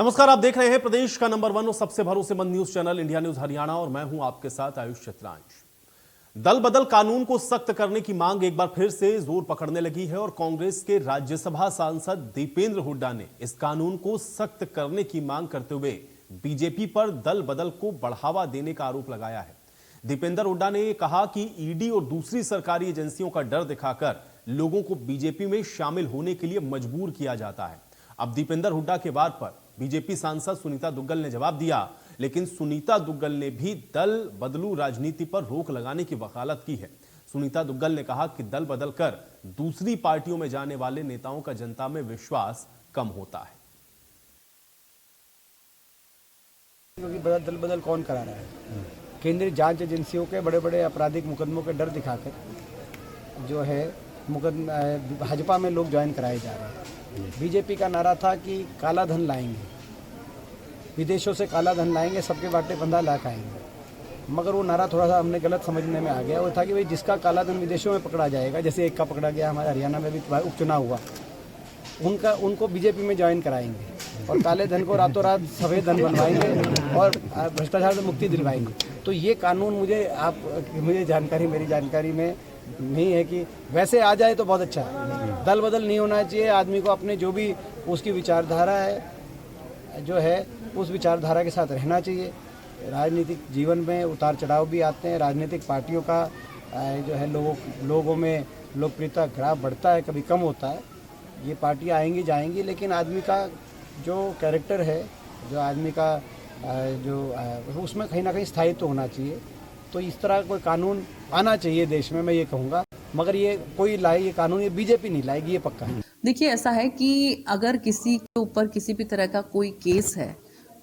नमस्कार, आप देख रहे हैं प्रदेश का नंबर 1 और सबसे भरोसेमंद news channel India news Haryana और मैं हूं आपके साथ आयुष चित्रांश। दल बदल कानून को सख्त करने की मांग एक बार फिर से जोर पकड़ने लगी है और कांग्रेस के राज्यसभा सांसद दीपेंद्र हुड्डा ने इस कानून को सख्त करने की मांग करते हुए बीजेपी पर दल बदल को बढ़ावा देने का आरोप लगाया है। दीपेंद्र हुड्डा ने कहा कि ईडी और दूसरी सरकारी एजेंसियों का डर दिखाकर लोगों को बीजेपी में शामिल होने के लिए मजबूर किया जाता है। अब दीपेंद्र हुड्डा के वार पर बीजेपी सांसद सुनीता दुग्गल ने जवाब दिया, लेकिन सुनीता दुग्गल ने भी दल बदलू राजनीति पर रोक लगाने की वकालत की है। सुनीता दुग्गल ने कहा कि दल बदल कर दूसरी पार्टियों में जाने वाले नेताओं का जनता में विश्वास कम होता है। क्योंकि दल बदल कौन करा रहा है? केंद्रीय जांच एजेंसियों के बड़े बड़े आपराधिक मुकदमों के डर दिखाकर जो है भाजपा में लोग ज्वाइन कराए जा रहे हैं। बीजेपी का नारा था कि काला धन लाएंगे, विदेशों से काला धन लाएंगे, सबके बाटे 15 लाख आएंगे। मगर वो नारा थोड़ा सा हमने गलत समझने में आ गया। वो था कि भाई जिसका काला धन विदेशों में पकड़ा जाएगा, जैसे एक का पकड़ा गया हमारे हरियाणा में भी उपचुनाव हुआ, उनको बीजेपी में ज्वाइन कराएंगे और काले धन को रातों रात सफ़ेद धन बनवाएंगे और भ्रष्टाचार से मुक्ति दिलवाएंगे। तो ये कानून मेरी जानकारी में नहीं है कि वैसे आ जाए तो बहुत अच्छा है। दल बदल नहीं होना चाहिए। आदमी को अपने जो भी उसकी विचारधारा है जो है उस विचारधारा के साथ रहना चाहिए। राजनीतिक जीवन में उतार चढ़ाव भी आते हैं। राजनीतिक पार्टियों का जो है लोगों में लोकप्रियता ग्राफ बढ़ता है, कभी कम होता है। ये पार्टियां आएंगी जाएंगी, लेकिन आदमी का जो कैरेक्टर है, जो आदमी का उसमें कहीं ना कहीं स्थायित्व होना चाहिए। तो इस तरह कोई कानून आना चाहिए देश में, मैं ये कहूँगा। मगर ये कोई लाए ये कानून, ये बीजेपी नहीं लाएगी, ये पक्का है। देखिए, ऐसा है कि अगर किसी के ऊपर किसी भी तरह का कोई केस है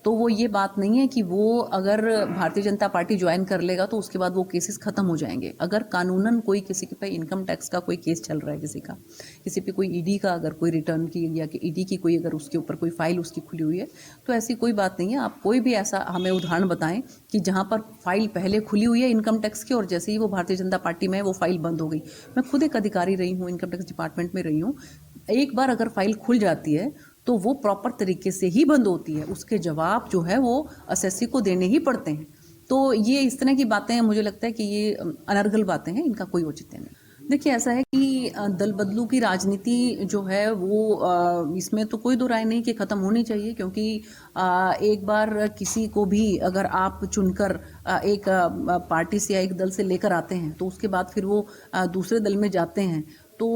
तो वो ये बात नहीं है कि वो अगर भारतीय जनता पार्टी ज्वाइन कर लेगा तो उसके बाद वो केसेस खत्म हो जाएंगे। अगर कानूनन कोई किसी के पे इनकम टैक्स का कोई केस चल रहा है, किसी पे कोई ईडी का अगर कोई रिटर्न की या कि ईडी की कोई अगर उसके ऊपर कोई फाइल उसकी खुली हुई है, तो ऐसी कोई बात नहीं है। आप कोई भी ऐसा हमें उदाहरण बताएं कि जहाँ पर फाइल पहले खुली हुई है इनकम टैक्स की और जैसे ही वो भारतीय जनता पार्टी में वो फाइल बंद हो गई। मैं खुद एक अधिकारी रही हूँ, इनकम टैक्स डिपार्टमेंट में रही हूँ। एक बार अगर फाइल खुल जाती है तो वो प्रॉपर तरीके से ही बंद होती है। उसके जवाब जो है वो असेसी को देने ही पड़ते हैं। तो ये इस तरह की बातें हैं, मुझे लगता है कि ये अनर्गल बातें हैं, इनका कोई औचित्य नहीं। देखिए, ऐसा है कि दल बदलू की राजनीति जो है वो इसमें तो कोई दो राय नहीं कि ख़त्म होनी चाहिए। क्योंकि एक बार किसी को भी अगर आप चुनकर एक पार्टी से या एक दल से लेकर आते हैं तो उसके बाद फिर वो दूसरे दल में जाते हैं तो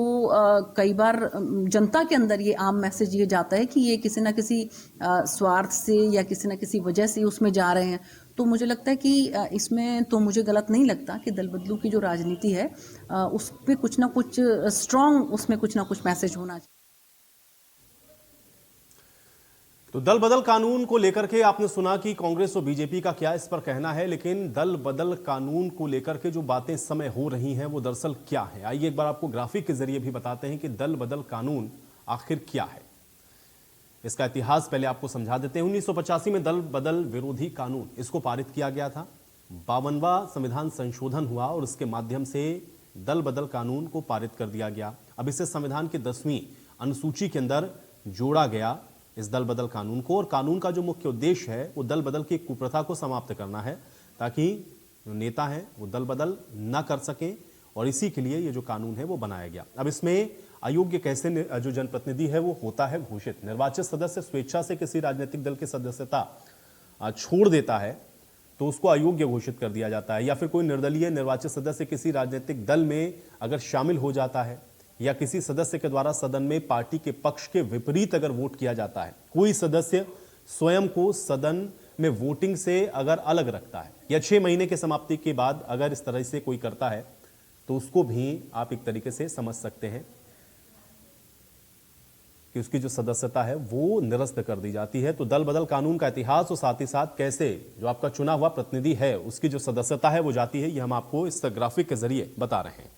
कई बार जनता के अंदर ये आम मैसेज ये जाता है कि ये किसी न किसी स्वार्थ से या किसी न किसी वजह से उसमें जा रहे हैं। तो मुझे लगता है कि इसमें तो मुझे गलत नहीं लगता कि दल बदलू की जो राजनीति है उस पर कुछ ना कुछ स्ट्रॉन्ग उसमें कुछ ना कुछ मैसेज होना चाहिए। तो दल बदल कानून को लेकर के आपने सुना कि कांग्रेस और बीजेपी का क्या इस पर कहना है, लेकिन दल बदल कानून को लेकर के जो बातें इस समय हो रही हैं वो दरअसल क्या है। आइए एक बार आपको ग्राफिक के जरिए भी बताते हैं कि दल बदल कानून आखिर क्या है। इसका इतिहास पहले आपको समझा देते हैं। 1985 में दल बदल विरोधी कानून इसको पारित किया गया था। 52वां संविधान संशोधन हुआ और उसके माध्यम से दल बदल कानून को पारित कर दिया गया। अब इसे संविधान की 10वीं अनुसूची के अंदर जोड़ा गया इस दल बदल कानून को। और कानून का जो मुख्य उद्देश्य है वो दल बदल की कुप्रथा को समाप्त करना है, ताकि जो नेता हैं वो दल बदल ना कर सकें, और इसी के लिए ये जो कानून है वो बनाया गया। अब इसमें अयोग्य कैसे जो जनप्रतिनिधि है वो होता है घोषित। निर्वाचित सदस्य स्वेच्छा से किसी राजनीतिक दल की सदस्यता छोड़ देता है तो उसको अयोग्य घोषित कर दिया जाता है। या फिर कोई निर्दलीय निर्वाचित सदस्य किसी राजनीतिक दल में अगर शामिल हो जाता है या किसी सदस्य के द्वारा सदन में पार्टी के पक्ष के विपरीत अगर वोट किया जाता है, कोई सदस्य स्वयं को सदन में वोटिंग से अगर अलग रखता है या 6 महीने के समाप्ति के बाद अगर इस तरह से कोई करता है तो उसको भी आप एक तरीके से समझ सकते हैं कि उसकी जो सदस्यता है वो निरस्त कर दी जाती है। तो दल बदल कानून का इतिहास और साथ ही साथ कैसे जो आपका चुना हुआ प्रतिनिधि है उसकी जो सदस्यता है वो जाती है, ये हम आपको इस ग्राफिक के जरिए बता रहे हैं।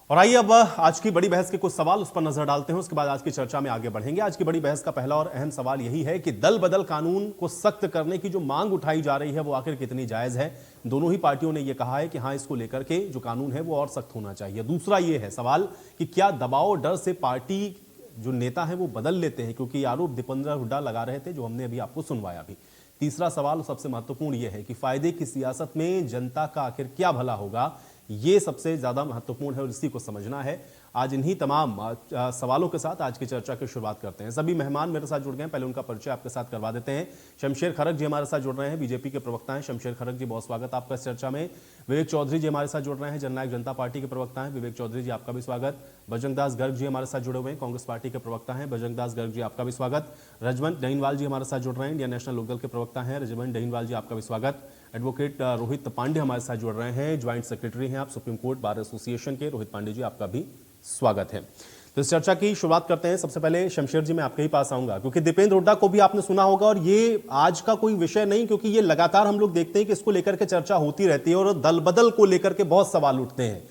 और आइए अब आज की बड़ी बहस के कुछ सवाल उस पर नजर डालते हैं, उसके बाद आज की चर्चा में आगे बढ़ेंगे। आज की बड़ी बहस का पहला और अहम सवाल यही है कि दल बदल कानून को सख्त करने की जो मांग उठाई जा रही है वो आखिर कितनी जायज है। दोनों ही पार्टियों ने यह कहा है कि हां, इसको लेकर के जो कानून है वो और सख्त होना चाहिए। दूसरा ये है सवाल कि क्या दबाव और डर से पार्टी जो नेता है वो बदल लेते हैं, क्योंकि आरोप दीपेंद्र हुड्डा लगा रहे थे जो हमने अभी आपको सुनवाया भी। तीसरा सवाल और सबसे महत्वपूर्ण यह है कि फायदे की सियासत में जनता का आखिर क्या भला होगा, ये सबसे ज्यादा महत्वपूर्ण है और इसी को समझना है। आज इन्हीं तमाम सवालों के साथ आज की चर्चा की शुरुआत करते हैं। सभी मेहमान मेरे साथ जुड़ गए हैं, पहले उनका परिचय आपके साथ करवा देते हैं। शमशेर खरक जी हमारे साथ जुड़ रहे हैं, बीजेपी के प्रवक्ता हैं। शमशेर खरक जी, बहुत स्वागत आपका इस चर्चा में। विवेक चौधरी जी हमारे साथ जुड़ रहे हैं, जननायक जनता पार्टी के प्रवक्ता हैं। विवेक चौधरी जी, आपका भी स्वागत। बजरंग दास गर्ग जी हमारे साथ जुड़े हुए हैं, कांग्रेस पार्टी के प्रवक्ता हैं। बजरंग दास गर्ग जी, आपका भी स्वागत। रजवंत डहीनवाल जी हमारे साथ जुड़ रहे हैं, इंडियन नेशनल लोकदल के प्रवक्ता हैं। रजवंत डहीनवाल जी, आपका भी स्वागत। एडवोकेट रोहित पांडे हमारे साथ जुड़ रहे हैं, ज्वाइंट सेक्रेटरी हैं आप सुप्रीम कोर्ट बार एसोसिएशन के। रोहित पांडे जी, आपका भी स्वागत है। तो इस चर्चा की शुरुआत करते हैं। सबसे पहले शमशेर जी, मैं आपके ही पास आऊंगा, क्योंकि दीपेंद्र हुड्डा को भी आपने सुना होगा और ये आज का कोई विषय नहीं, क्योंकि ये लगातार हम लोग देखते हैं कि इसको लेकर के चर्चा होती रहती है और दल बदल को लेकर के बहुत सवाल उठते हैं।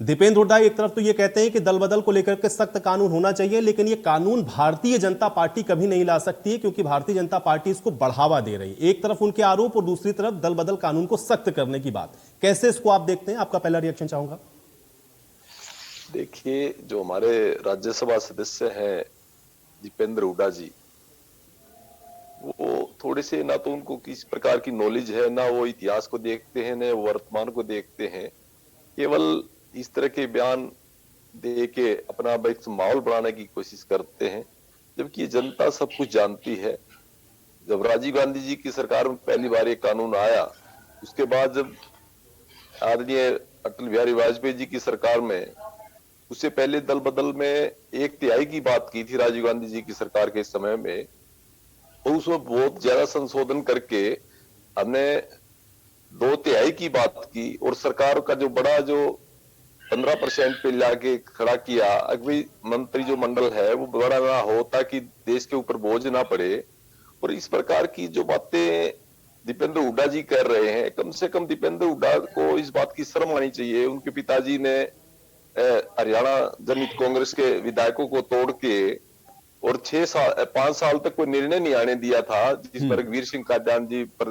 दीपेंद्र हुड्डा एक तरफ तो ये कहते हैं कि दल बदल को लेकर के सख्त कानून होना चाहिए, लेकिन ये कानून भारतीय जनता पार्टी कभी नहीं ला सकती है, क्योंकि भारतीय जनता पार्टी इसको बढ़ावा दे रही है। एक तरफ उनके आरोप और दूसरी तरफ दल बदल कानून को सख्त करने की बात। कैसे इसको आप देखते हैं? आपका पहला रिएक्शन चाहूंगा। देखिए, जो हमारे राज्यसभा सदस्य हैं दीपेंद्र हुड्डा जी, वो थोड़े से ना तो उनको किस प्रकार की नॉलेज है, ना वो इतिहास को देखते हैं, ना वर्तमान को देखते हैं। केवल इस तरह के बयान दे के अपना एक माहौल बनाने की कोशिश करते हैं, जबकि जनता सब कुछ जानती है। जब राजीव गांधी जी की सरकार में पहली बार ये कानून आया, उसके बाद जब आदरणीय अटल बिहारी वाजपेयी जी की सरकार में, उससे पहले दल बदल में 1/3 की बात की थी राजीव गांधी जी की सरकार के समय में, तो उसमें बहुत ज्यादा संशोधन करके हमने 2/3 की बात की और सरकार का जो बड़ा जो 15% पे लाके खड़ा किया। अभी मंत्री जो मंडल है वो बड़ा ना हो, ताकि देश के ऊपर बोझ ना पड़े। और इस प्रकार की जो बातें दीपेंद्र हुड्डा जी कर रहे हैं, कम से कम दीपेंद्र हुड्डा को इस बात की शर्म आनी चाहिए। उनके पिताजी ने हरियाणा जनहित कांग्रेस के विधायकों को तोड़ के और 5 साल तक कोई निर्णय नहीं आने दिया था, जिस पर रघुवीर सिंह कादियान जी पर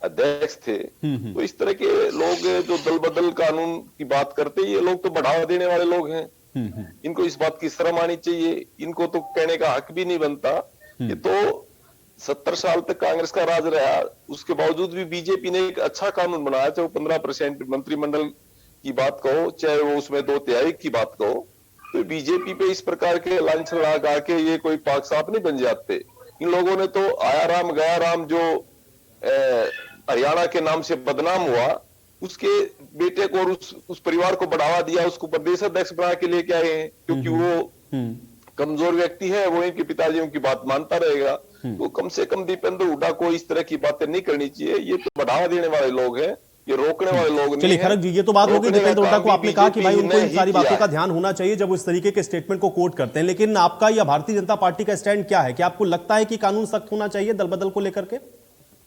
अध्यक्ष थे। तो इस तरह के लोग जो दल बदल कानून की बात करते, ये लोग तो बढ़ावा देने वाले लोग हैं। इनको इस बात की शर्म आनी चाहिए। इनको तो कहने का हक भी नहीं बनता। ये तो 70 साल तक कांग्रेस का राज रहा, उसके बावजूद भी बीजेपी ने एक अच्छा कानून बनाया, चाहे वो 15% मंत्रिमंडल की बात कहो, चाहे वो उसमें 2/3 की बात कहो। तो बीजेपी पे इस प्रकार के लांछन लगा के ये कोई पाक साफ नहीं बन जाते। इन लोगों ने तो आया राम गया राम जो हरियाणा के नाम से बदनाम हुआ, उसके बेटे को और उस परिवार को बढ़ावा दिया, उसको प्रदेश अध्यक्ष बना के लेके आए हैं, क्योंकि वो कमजोर व्यक्ति है, वो इनके पिताजियों की बात मानता रहेगा। तो कम से कम दीपेंद्र हुड्डा को इस तरह की बातें नहीं करनी चाहिए। ये तो बढ़ावा देने वाले लोग हैं, ये रोकने वाले लोग नहीं। चलिए खरक जी, ये तो बात होगी दीपेंद्र हुड्डा को आपने कहा कि भाई उनको इन सारी बातों का ध्यान होना चाहिए जब वो इस तरीके के स्टेटमेंट को कोट करते हैं, लेकिन आपका या भारतीय जनता पार्टी का स्टैंड क्या है? क्या आपको लगता है कि कानून सख्त होना चाहिए दल बदल को लेकर के?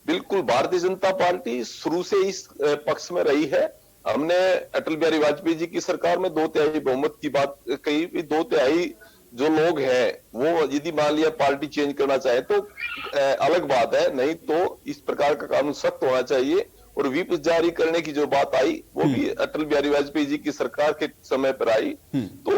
बिल्कुल, भारतीय जनता पार्टी शुरू से इस पक्ष में रही है। हमने अटल बिहारी वाजपेयी जी की सरकार में 2/3 बहुमत की बात कही। 2/3 जो लोग हैं वो यदि मान लिया पार्टी चेंज करना चाहे तो अलग बात है, नहीं तो इस प्रकार का कानून सख्त होना चाहिए। और व्हिप जारी करने की जो बात आई, वो भी अटल बिहारी वाजपेयी जी की सरकार के समय पर आई। तो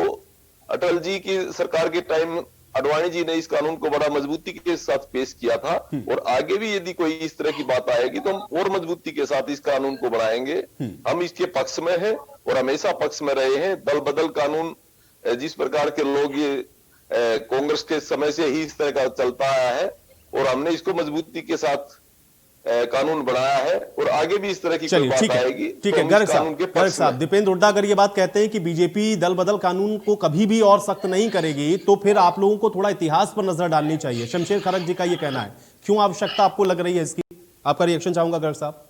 अटल जी की सरकार के टाइम आडवाणी जी ने इस कानून को बड़ा मजबूती के साथ पेश किया था, और आगे भी यदि कोई इस तरह की बात आएगी तो हम और मजबूती के साथ इस कानून को बढ़ाएंगे। हम इसके पक्ष में हैं और हमेशा पक्ष में रहे हैं। दल बदल कानून जिस प्रकार के लोग, ये कांग्रेस के समय से ही इस तरह का चलता आया है, और हमने इसको मजबूती के साथ कानून बनाया है और आगे भी इस तरह की कोई बात आएगी। ठीक है गर्ग साहब, दीपेंद्र हुड्डा अगर ये बात कहते हैं कि बीजेपी दल बदल कानून को कभी भी और सख्त नहीं करेगी, तो फिर आप लोगों को थोड़ा इतिहास पर नजर डालनी चाहिए। शमशेर खरक जी का ये कहना है, क्यों आवश्यकता आपको लग रही है इसकी? आपका रिएक्शन चाहूंगा गर्ग साहब।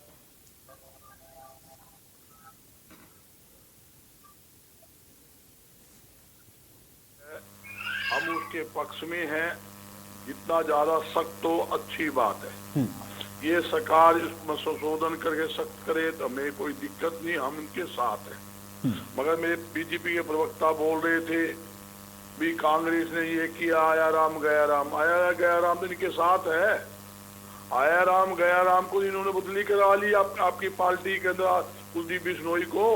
हम उसके पक्ष में हैं, जितना ज्यादा सख्त हो अच्छी बात है। ये सरकार इसमें संशोधन करके सख्त करे तो हमें कोई दिक्कत नहीं, हम इनके साथ हैं। मगर मेरे बीजेपी के प्रवक्ता बोल रहे थे भी कांग्रेस ने ये किया, आया राम गया राम। आया गया राम तो इनके साथ है। आया राम गया राम को इन्होंने बदली करा ली आपकी पार्टी के अंदर कुलदीप बिश्नोई को।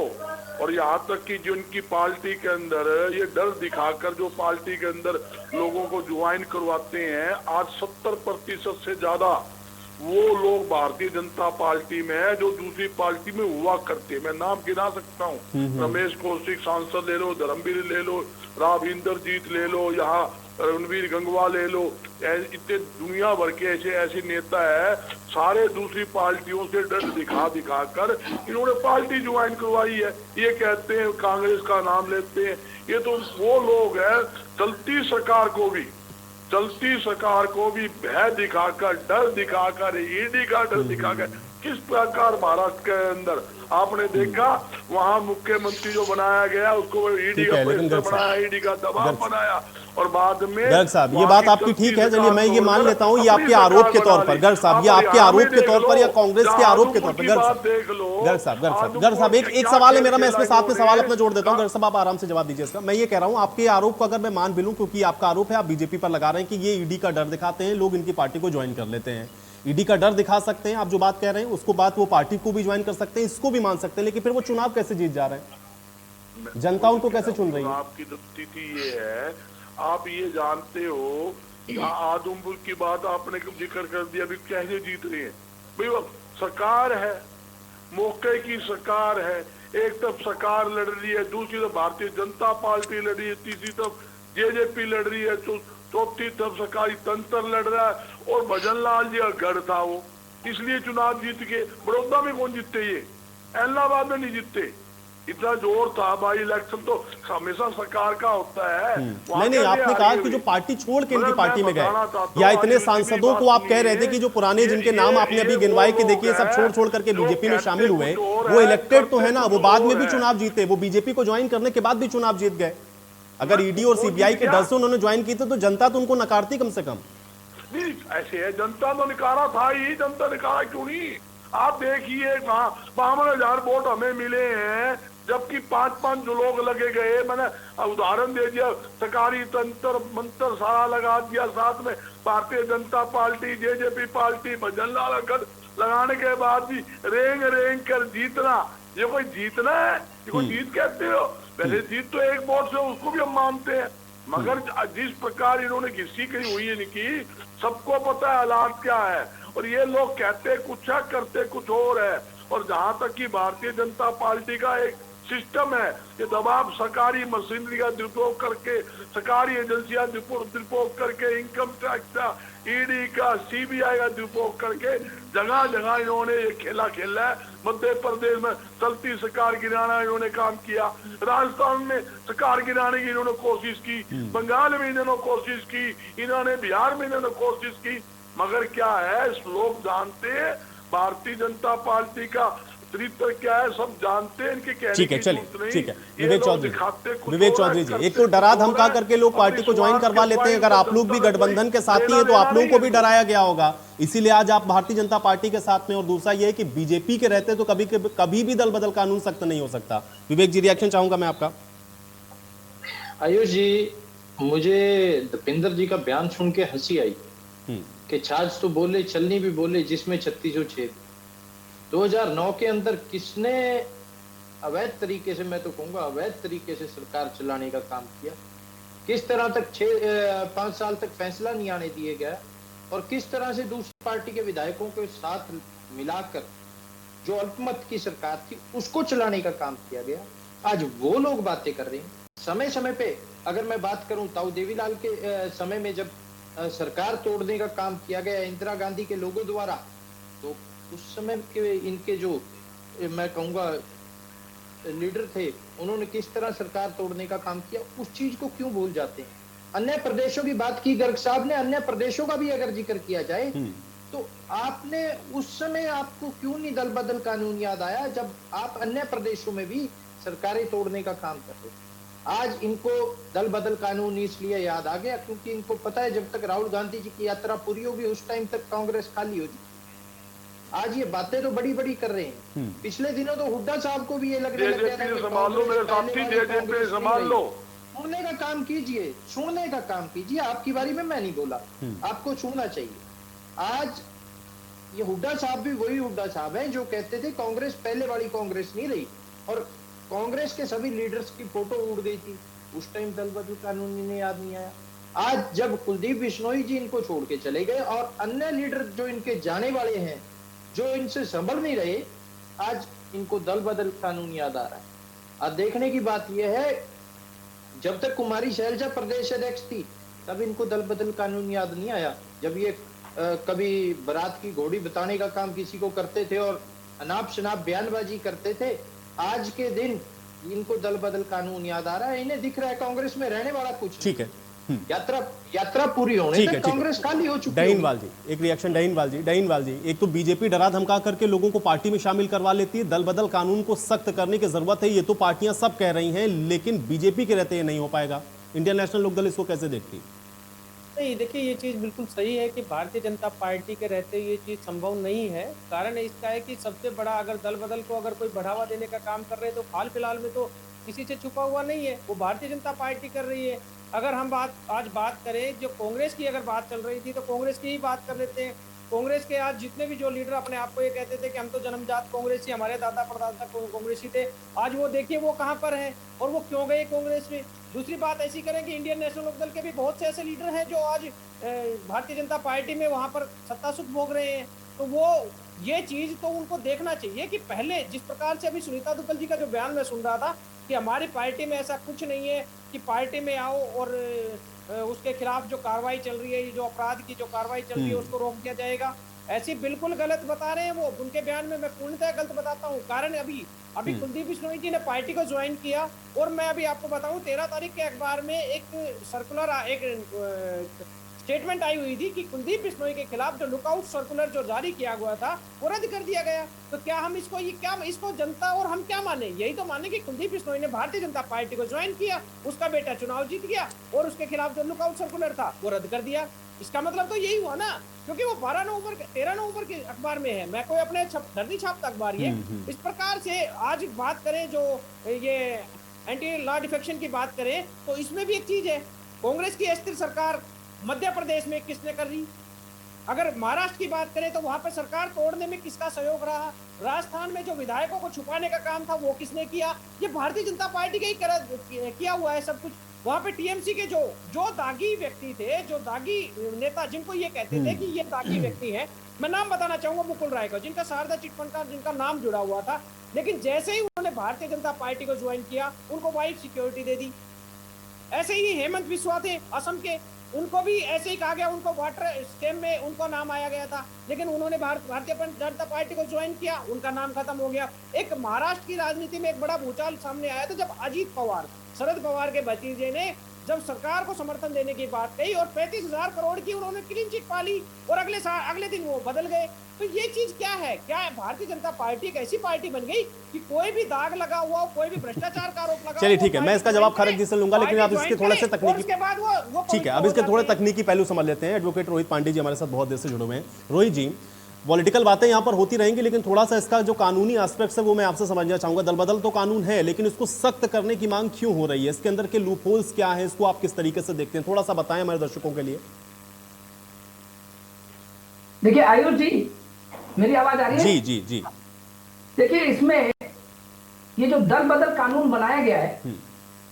और यहाँ तक कि जिनकी पार्टी के अंदर ये डर दिखाकर जो पार्टी के अंदर लोगों को ज्वाइन करवाते हैं, आज 70% से ज्यादा वो लोग भारतीय जनता पार्टी में है जो दूसरी पार्टी में हुआ करते। मैं नाम गिना सकता हूँ, रमेश कौशिक सांसद ले लो, धर्मवीर ले लो, राव इंद्रजीत ले लो, यहाँ रणवीर गंगवा ले लो, इतने दुनिया भर के ऐसे नेता है, सारे दूसरी पार्टियों से डर दिखा कर इन्होंने पार्टी ज्वाइन करवाई है। ये कहते हैं कांग्रेस का नाम लेते हैं। ये तो वो लोग हैं चलती सरकार को भी भय दिखाकर, डर दिखाकर, ईडी का डर दिखाकर, किस प्रकार महाराष्ट्र के अंदर आपने देखा वहां मुख्यमंत्री जो बनाया गया उसको ईडी का प्रेशर बनाया, ईडी का दबाव बनाया, और बाद में गर्ग साहब ये बात आपकी ठीक है, चलिए मैं ये मान लेता हूँ, ये आपके आरोप के तौर पर, गर्ग साहब ये आपके आरोप के तौर पर या कांग्रेस के आरोप के तौर पर, गर्ग साहब एक सवाल है मेरा, मैं इसमें साथ में सवाल अपना जोड़ देता हूँ, गर्ग साहब आप आराम से जवाब दीजिए इसका। मैं ये कह रहा हूँ आपके आरोप को अगर मैं मान भी लूं, क्योंकि आपका आरोप है आप बीजेपी पर लगा रहे हैं कि ये ईडी का डर दिखाते हैं, लोग इनकी पार्टी को ज्वाइन कर लेते हैं, ईडी का डर दिखा सकते हैं, आप जो बात कह रहे हैं उसको बात वो पार्टी को भी ज्वाइन कर सकते हैं, इसको भी मान सकते हैं, लेकिन फिर वो चुनाव कैसे जीत जा रहे हैं, जनता उनको कैसे चुन रही है? आपकी तो स्थिति ये है, आप ये जानते हो आदमपुर की बात आपने जिक्र कर दिया, अभी कैसे जीत रही है भाई, वो सरकार है, मौके की सरकार है, एक तरफ सरकार लड़ रही है, दूसरी तरफ भारतीय जनता पार्टी लड़ रही है, तीसरी तरफ जेजेपी लड़ रही है, तो चौथी तरफ सरकारी तंत्र लड़ रहा है, और भजन लाल जी का गढ़ था वो, इसलिए चुनाव जीत के। बड़ौदा में कौन जीतते, ये इलाहाबाद में नहीं जीतते, इतना जोर था भाई, इलेक्शन तो हमेशा सरकार का होता है। नहीं आपने कहा कि जो पार्टी छोड़ के इनकी पार्टी में गए, या इतने सांसदों को आप कह रहे थे कि जो पुराने जिनके नाम आपने अभी गिनवाए के देखिए सब छोड़ करके बीजेपी में शामिल हुए, वो इलेक्टेड तो है ना, वो बाद में भी चुनाव जीते, वो बीजेपी को ज्वाइन करने के बाद भी चुनाव जीत गए। अगर ईडी और सीबीआई के डर से उन्होंने ज्वाइन की थी तो जनता तो उनको नकारती कम से कम। नहीं ऐसे है, जनता तो निकारा था ही, जनता निकारा क्यों नहीं? आप देखिए 52,000 वोट हमें मिले हैं, जबकि 5-5 जो लोग लगे गए, मैंने उदाहरण दे दिया, सरकारी तंत्र मंत्र सारा लगा दिया, साथ में Bharatiya Janata party, JJP party, भजन लाल गढ़ लगाने के बाद भी रेंग कर जीतना, ये कोई जीतना है? ये कोई जीत कहते हो? पहले जीत तो एक वोट से, उसको भी हम मानते हैं, मगर जिस प्रकार इन्होंने घिसी कहीं हुई है इनकी, सबको पता है हालात क्या है, और ये लोग कहते कुछ है करते कुछ और है। और जहां तक कि भारतीय जनता पार्टी का एक सिस्टम है, ये दबाव सरकारी मशीनरी का दुरुपयोग करके, सरकारी एजेंसियां दुरुपयोग करके, इनकम टैक्स का, ईडी का, सीबीआई का दुरुपयोग करके जगह जगह इन्होंने ये खेला खेला है। मध्य प्रदेश में चलती सरकार गिराना इन्होंने काम किया, राजस्थान में सरकार गिराने की इन्होंने कोशिश की, बंगाल में इन्होंने कोशिश की, इन्होंने बिहार में इन्होंने कोशिश की, मगर क्या है, लोग जानते हैं भारतीय जनता पार्टी का चरित्र क्या है, सब जानते हैं, इनके कहने ठीक है, की चलिए ठीक है। विवेक चौधरी जी, एक तो डरा धमका करके लोग पार्टी को ज्वाइन करवा लेते हैं, अगर आप लोग भी गठबंधन के साथी हैं तो आप लोगों को भी डराया गया होगा, इसीलिए आज आप भारतीय जनता पार्टी के साथ में। और दूसरा ये है कि बीजेपी के रहते तो कभी भी दल बदल कानून सख्त नहीं हो सकता। विवेक जी रिएक्शन चाहूंगा मैं आपका। आयुष जी, मुझे दीपेंद्र जी का बयान सुन के हंसी आई कि छाछ तो बोले, चलनी भी बोले, जिसमें 36 छेद। 2009 के अंदर किसने अवैध तरीके से, मैं तो कहूंगा अवैध तरीके से सरकार चलाने का काम किया, किस तरह तक 5 साल तक फैसला नहीं आने दिए गया, और किस तरह से दूसरी पार्टी के विधायकों के साथ मिलाकर जो अल्पमत की सरकार थी उसको चलाने का काम किया गया। आज वो लोग बातें कर रहे हैं। समय समय पे अगर मैं बात करूं, ताऊ देवीलाल के समय में जब सरकार तोड़ने का काम किया गया इंदिरा गांधी के लोगों द्वारा, तो उस समय के इनके जो मैं कहूंगा लीडर थे, उन्होंने किस तरह सरकार तोड़ने का काम किया, उस चीज को क्यों भूल जाते हैं। अन्य प्रदेशों की बात की गर्ग साहब ने, अन्य प्रदेशों का भी अगर जिक्र किया जाए तो आपने उस समय आपको क्यों नहीं दल बदल कानून याद आया, जब आप अन्य प्रदेशों में भी सरकारें तोड़ने का काम कर रहे थे। आज इनको दल बदल कानून इसलिए याद आ गया क्योंकि इनको पता है जब तक राहुल गांधी जी की यात्रा पूरी होगी उस टाइम तक कांग्रेस खाली होगी। आज ये बातें तो बड़ी बड़ी कर रहे हैं। पिछले दिनों तो हुड्डा साहब को भी ये लग रहा है, सुनने का काम कीजिए, सुनने का काम कीजिए। आपकी बारी में मैं नहीं बोला, आपको सुनना चाहिए। आज ये हुड्डा साहब भी वही हुड्डा साहब हैं जो कहते थे कांग्रेस पहले वाली कांग्रेस नहीं रही, और कांग्रेस के सभी लीडर्स की फोटो उड़ गई थी, उस टाइम दल बदल कानून इन्हें याद नहीं आया। आज जब कुलदीप बिश्नोई जी इनको छोड़ के चले गए और अन्य लीडर जो इनके जाने वाले हैं, जो इनसे संभल नहीं रहे, आज इनको दल बदल कानून याद आ रहा है। अब देखने की बात यह है, जब तक कुमारी शैलजा प्रदेश अध्यक्ष थी तब इनको दल बदल कानून याद नहीं आया। जब ये कभी बारात की घोड़ी बताने का काम किसी को करते थे और अनाप शनाप बयानबाजी करते थे, आज के दिन इनको दल बदल कानून याद आ रहा है। इन्हें दिख रहा है कांग्रेस में रहने वाला कुछ ठीक है। यात्रा पूरी होने तक कांग्रेस खाली हो चुकी है। डहीनवाल जी, एक रिएक्शन। डहीनवाल जी, एक तो बीजेपी डरा धमका करके लोगों को पार्टी में शामिल करवा लेती है, दल बदल कानून को सख्त करने की जरूरत है, ये तो पार्टियां सब कह रही हैं, लेकिन बीजेपी के रहते ये नहीं हो पाएगा। इंडियन नेशनल लोकदल इसको कैसे देखती है? नहीं, देखिए ये चीज़ बिल्कुल सही है कि भारतीय जनता पार्टी के रहते ये चीज़ संभव नहीं है। कारण इसका है कि सबसे बड़ा, अगर दल बदल को अगर कोई बढ़ावा देने का काम कर रहे हैं तो हाल फिलहाल में तो किसी से छुपा हुआ नहीं है, वो भारतीय जनता पार्टी कर रही है। अगर हम आज बात करें, जो कांग्रेस की अगर बात चल रही थी तो कांग्रेस की ही बात कर लेते हैं। कांग्रेस के आज जितने भी जो लीडर अपने आप को ये कहते थे कि हम तो जन्मजात कांग्रेसी, हमारे दादा परदादा कांग्रेसी थे, आज वो देखिए वो कहाँ पर हैं और वो क्यों गए कांग्रेस में। दूसरी बात ऐसी करें कि इंडियन नेशनल लोकदल के भी बहुत से ऐसे लीडर हैं जो आज भारतीय जनता पार्टी में वहाँ पर सत्ता सुख भोग रहे हैं। तो वो ये चीज़ तो उनको देखना चाहिए कि पहले जिस प्रकार से अभी सुनीता दुग्गल जी का जो बयान मैं सुन रहा था कि हमारी पार्टी में ऐसा कुछ नहीं है कि पार्टी में आओ और उसके खिलाफ जो कार्रवाई चल रही है, जो अपराध की जो कार्रवाई चल रही है उसको रोक दिया जाएगा, ऐसी बिल्कुल गलत बता रहे हैं वो। उनके बयान में मैं पूर्णतः गलत बताता हूँ। कारण अभी कुलदीप बिश्नोई जी ने पार्टी को ज्वाइन किया और मैं अभी आपको बताऊं 13 तारीख के अखबार में एक सर्कुलर, एक स्टेटमेंट आई हुई थी कि कुलदीप बिश्नोई के खिलाफ जो लुकआउट सर्कुलर जो जारी किया हुआ था वो रद्द कर दिया गया। तो क्या हम इसको जनता और हम क्या माने? यही तो माने कि कुलदीप बिश्नोई ने भारतीय जनता पार्टी को ज्वाइन किया, उसका बेटा चुनाव जीत गया और उसके खिलाफ जो लुकआउट सर्कुलर था वो रद्द कर दिया। इसका मतलब तो यही हुआ ना, क्योंकि वो 13 नवंबर के अखबार में है, मैं कोई अपने धरती छापता अखबार ये। इस प्रकार से आज बात करें जो ये एंटी लॉ डिफेक्शन की बात करें तो इसमें भी एक चीज है, कांग्रेस की अस्थिर सरकार मध्य प्रदेश में किसने कर रही? अगर महाराष्ट्र की बात करें तो वहां पर सरकार तोड़ने में किसका सहयोग रहा? राजस्थान में जो विधायकों को छुपाने का काम था वो किसने किया? ये भारतीय जनता पार्टी के ही किया हुआ है सब कुछ। वहां पे टीएमसी के जो दागी व्यक्ति थे, जो दागी नेता, जिनको ये कहते थे कि ये दागी व्यक्ति है, मैं नाम बताना चाहूंगा मुकुल राय का, जिनका शारदा चिटफंड का जिनका नाम जुड़ा हुआ था, लेकिन जैसे ही उन्होंने भारतीय जनता पार्टी को ज्वाइन किया उनको वाइड सिक्योरिटी दे दी। ऐसे ही हेमंत बिस्वा थे असम के, उनको भी ऐसे ही कहा गया, उनको वाटर स्कैम में उनको नाम आया गया था, लेकिन उन्होंने भारतीय जनता पार्टी को ज्वाइन किया, उनका नाम खत्म हो गया। एक महाराष्ट्र की राजनीति में एक बड़ा भूचाल सामने आया था जब अजीत पवार, शरद पवार के भतीजे ने जब सरकार को समर्थन देने की बात कही और 35,000 करोड़ की उन्होंने क्लीन चिट पाली और अगले दिन वो बदल गए। तो ये चीज क्या है? क्या है भारतीय जनता पार्टी एक ऐसी पार्टी बन गई कि कोई भी दाग लगा हुआ, कोई भी भ्रष्टाचार का आरोप लगा? चलिए ठीक है, मैं इसका जवाब खारिज जी से लूंगा, लेकिन आप इसके थोड़े से तकनीकी, ठीक है, अब इसके थोड़े तकनीकी पहलू समझ लेते हैं। एडवोकेट रोहित पांडे जी हमारे साथ बहुत देर से जुड़े हुए हैं। रोहित जी, पॉलिटिकल बातें यहाँ पर होती रहेंगी, लेकिन थोड़ा सा इसका जो कानूनी एस्पेक्ट्स है वो मैं आपसे समझना चाहूंगा। दल बदल तो कानून है, लेकिन इसको सख्त करने की मांग क्यों हो रही है? इसके अंदर के लूप होल्स क्या है? इसको आप किस तरीके से देखते हैं? थोड़ा सा बताएं हमारे दर्शकों के लिए। देखिए आयुष जी, मेरी आवाज आ रही है? जी जी जी। देखिए, इसमें ये जो दल बदल कानून बनाया गया है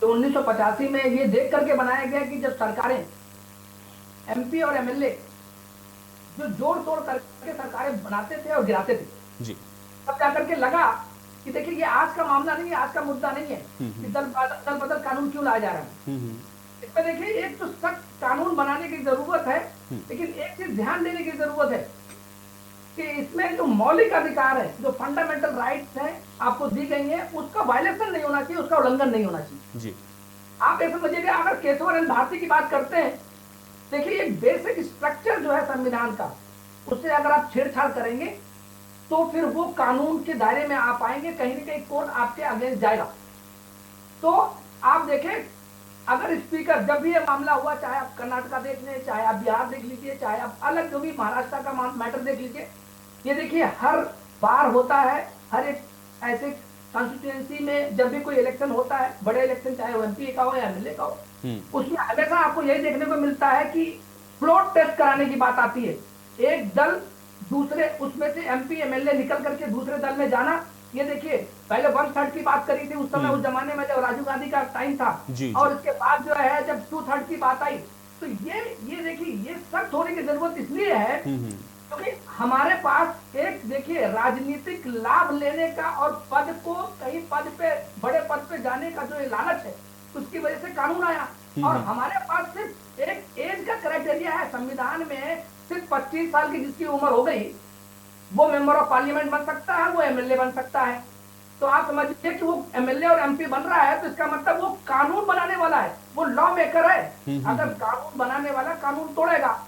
तो 1985 में ये देख करके बनाया गया कि जब सरकारें, एमपी और एमएलए जो जोड़ तोड़ करके सरकारें बनाते थे और गिराते थे जी, तब जाकर के लगा कि देखिए ये आज का मामला नहीं है, आज का मुद्दा नहीं है कि दल बदल कानून क्यों लाया जा रहा है। इसमें देखिए एक तो सख्त कानून बनाने की जरूरत है, लेकिन एक चीज ध्यान देने की जरूरत है कि इसमें जो मौलिक अधिकार है, जो फंडामेंटल राइट्स हैं आपको दी गई हैं, उसका वायलेशन नहीं होना चाहिए, उसका उल्लंघन नहीं होना चाहिए जी। आप ऐसे समझिएगा, अगर केशव भारती की बात करते हैं, देखिए एक बेसिक स्ट्रक्चर जो है संविधान का, उससे अगर आप छेड़छाड़ करेंगे तो फिर वो कानून के दायरे में आ पाएंगे, कहीं ना कहीं कोर्ट आपके अगेंस्ट जाएगा। तो आप देखें, अगर स्पीकर, जब भी ये मामला हुआ, चाहे आप कर्नाटका देख लें, चाहे आप बिहार देख लीजिए, चाहे आप अलग जो भी महाराष्ट्र का मैटर देख लीजिए, ये देखिए हर बार होता है, हर एक ऐसे कॉन्स्टिट्यूएंसी में जब भी कोई इलेक्शन होता है, बड़े इलेक्शन चाहे वो एमपी का हो या एमएलए का हो, उसमें हमेशा आपको यही देखने को मिलता है कि फ्लोट टेस्ट कराने की बात आती है। एक दल दूसरे, उसमें से एमपी एमएलए निकल करके दूसरे दल में जाना ये देखिए पहले 1/3 की बात करी थी उस समय, उस जमाने में जब राजीव गांधी का टाइम था, जी, और इसके बाद जो है जब 2/3 की बात आई, तो ये देखिए ये सख्त होने की जरूरत इसलिए है क्योंकि हमारे पास एक देखिए राजनीतिक लाभ लेने का और पद को कहीं पद पे बड़े पद पे जाने का जो ये लालच है, उसकी वजह से कानून आया। और हमारे पास सिर्फ एक एज का क्राइटेरिया है संविधान में, सिर्फ 25 साल की जिसकी उम्र हो गई वो मेंबर ऑफ पार्लियामेंट बन सकता है, वो एमएलए बन सकता है। तो आप समझिए कि वो एमएलए और एमपी बन रहा है तो इसका मतलब वो कानून बनाने वाला है, वो लॉ मेकर है। अगर कानून बनाने वाला कानून तोड़ेगा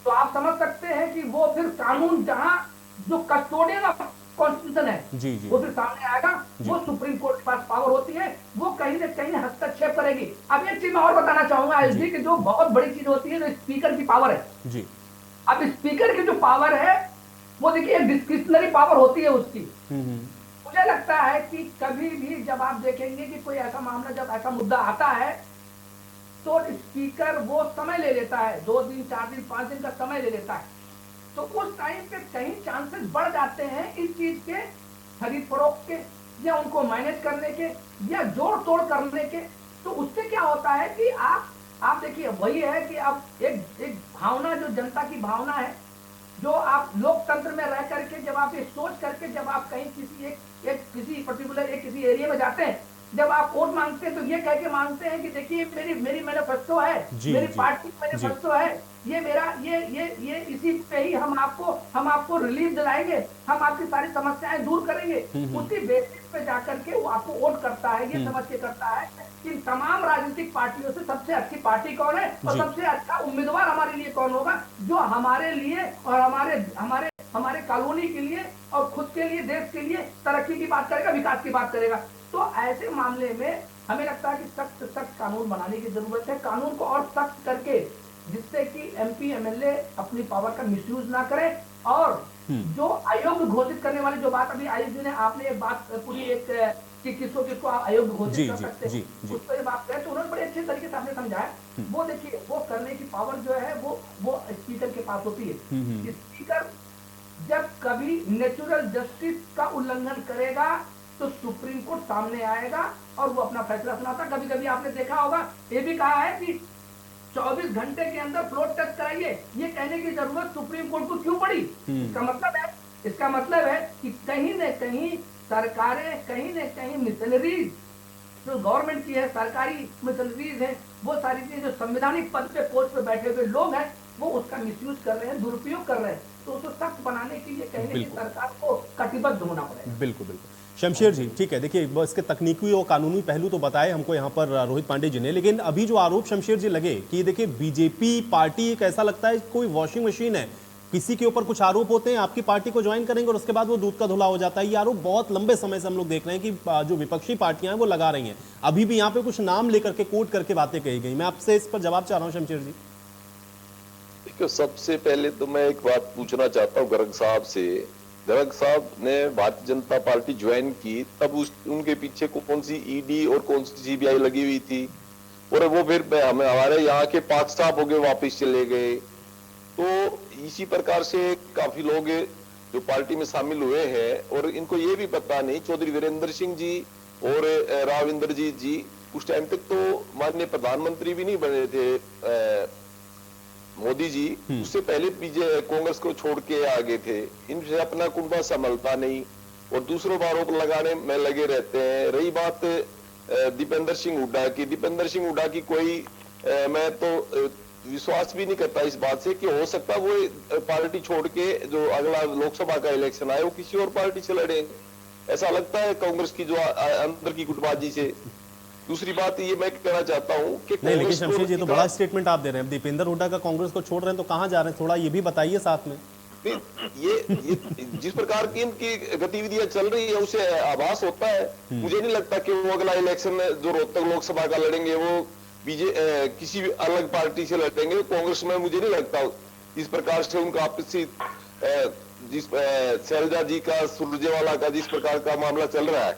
तो आप समझ सकते हैं कि वो फिर कानून जहां जो कस्टोडियन ऑफ कॉन्स्टिट्यूशन है वो फिर सामने आएगा, वो सुप्रीम कोर्ट के पास पावर होती है, वो कहीं ना कहीं हस्तक्षेप करेगी। अब एक चीज मैं और बताना चाहूंगा एलजी की जो बहुत बड़ी चीज होती है जो स्पीकर की पावर है जी। अब स्पीकर की जो पावर है वो देखिए डिस्क्रिशनरी पावर होती है उसकी। मुझे लगता है कि कभी भी जब आप देखेंगे कि कोई ऐसा मामला, जब ऐसा मुद्दा आता है तो स्पीकर वो समय ले लेता है, 2 दिन 4 दिन 5 दिन का समय ले लेता है। तो उस टाइम पे कहीं चांसेस बढ़ जाते हैं इस चीज के खरीद फरोख्त के, या उनको मैनेज करने के, या जोड़ तोड़ करने के। तो उससे क्या होता है कि आप देखिए वही है कि आप एक भावना, जो जनता की भावना है, जो आप लोकतंत्र में रह करके जब आप ये सोच करके जब आप कहीं किसी पर्टिकुलर किसी एरिया में जाते हैं, जब आप वोट मांगते हैं तो ये कह के मांगते हैं कि देखिए मेरी मैनिफेस्टो है, मेरी पार्टी मैनिफेस्टो है, ये मेरा ये इसी पे ही हम आपको रिलीफ दिलाएंगे, हम आपकी सारी समस्याएं दूर करेंगे। उसी बेसिस पे जाकर के वो आपको वोट करता है, ये समझ के करता है कि तमाम राजनीतिक पार्टियों से सबसे अच्छी पार्टी कौन है और सबसे अच्छा उम्मीदवार हमारे लिए कौन होगा, जो हमारे लिए और हमारे कॉलोनी के लिए और खुद के लिए, देश के लिए तरक्की की बात करेगा, विकास की बात करेगा। तो ऐसे मामले में हमें लगता है कि सख्त कानून बनाने की जरूरत है, कानून को और सख्त करके, जिससे कि एमपी एमएलए अपनी पावर का मिसयूज ना करें। और जो अयोग्य घोषित करने वाली जो बात अभी आयुष जी ने, आपने एक बात पूरी एक कि किसको आप अयोग्य घोषित कर सकते हैं, उस पर बात करें तो उन्होंने बड़े अच्छे तरीके से आपने समझाया। वो देखिए वो करने की पावर जो है वो स्पीकर के पास होती है। स्पीकर जब कभी नेचुरल जस्टिस का उल्लंघन करेगा तो सुप्रीम कोर्ट सामने आएगा और वो अपना फैसला सुनाता। कभी कभी आपने देखा होगा, ये भी कहा है कि 24 घंटे के अंदर फ्लोर टेस्ट कराइए, ये कहने की जरूरत सुप्रीम कोर्ट को क्यों पड़ी? इसका मतलब है कि कहीं न कहीं सरकारें, कहीं न कहीं मिशनरीज जो गवर्नमेंट की है, सरकारी मिशनरीज है, वो सारी चीजें जो संवैधानिक पद पे पोस्ट पे बैठे हुए लोग हैं वो उसका मिसयूज कर रहे हैं, दुरुपयोग कर रहे हैं। तो उसको सख्त बनाने के लिए कहीं न कहीं सरकार को कटिबद्ध होना पड़ेगा। बिल्कुल बिल्कुल शमशेर जी, ठीक है। देखिए इसके तकनीकी और कानूनी पहलू तो बताए हमको यहाँ पर रोहित पांडे जी ने, लेकिन अभी जो आरोप शमशेर जी लगे कि देखिए बीजेपी पार्टी एक ऐसा लगता है कोई वॉशिंग मशीन है, किसी के ऊपर कुछ आरोप होते हैं, आपकी पार्टी को ज्वाइन करेंगे और उसके बाद वो दूध का धुला हो जाता है। ये आरोप बहुत लंबे समय से हम लोग देख रहे हैं कि जो विपक्षी पार्टियां हैं वो लगा रही हैं। अभी भी यहाँ पे कुछ नाम लेकर के कोट करके बातें कही गई। मैं आपसे इस पर जवाब चाह रहा हूँ शमशेर जी। देखिए सबसे पहले तो मैं एक बात पूछना चाहता हूँ गर्ग साहब से। गर्ग साहब ने भारतीय जनता पार्टी ज्वाइन की तब उनके पीछे कौन सी ईडी और कौन सी सीबीआई लगी हुई थी, और वो फिर हमारे यहाँ के पाक साहब हो गए, वापिस चले गए। तो इसी प्रकार से काफी लोग जो पार्टी में शामिल हुए हैं और इनको ये भी पता नहीं, चौधरी वीरेंद्र सिंह जी और राव इंद्रजीत जी उस टाइम तक तो माननीय प्रधानमंत्री भी नहीं बने थे मोदी जी, उससे पहले कांग्रेस को छोड़ के आ गए थे। इनसे अपना कुंबा संभलता नहीं और दूसरों पर आरोप लगाने में लगे रहते हैं। रही बात दीपेंद्र सिंह हुड्डा की कोई मैं तो विश्वास भी नहीं करता इस बात से कि हो सकता वो पार्टी छोड़ के जो अगला लोकसभा का इलेक्शन आए वो किसी और पार्टी से लड़े, ऐसा लगता है कांग्रेस की जो अंदर की गुटबाजी से। दूसरी बात ये मैं कहना चाहता हूँ कि नहीं, लेकिन शमशेर जी तो बड़ा स्टेटमेंट आप दे रहे हैं, दीपेंद्र हुड्डा का कांग्रेस को छोड़ रहे हैं तो कहां जा रहे हैं, थोड़ा ये भी बताइए साथ में। ये जिस प्रकार की इनकी गतिविधियां चल रही है उसे आभास होता है। मुझे नहीं लगता कि वो अगला इलेक्शन जो रोहतक लोकसभा का लड़ेंगे वो किसी भी अलग पार्टी से लड़ेंगे कांग्रेस में। मुझे नहीं लगता इस प्रकार से उनका आपसी जिस शैलजा जी का, सुरजेवाला का जिस प्रकार का मामला चल रहा है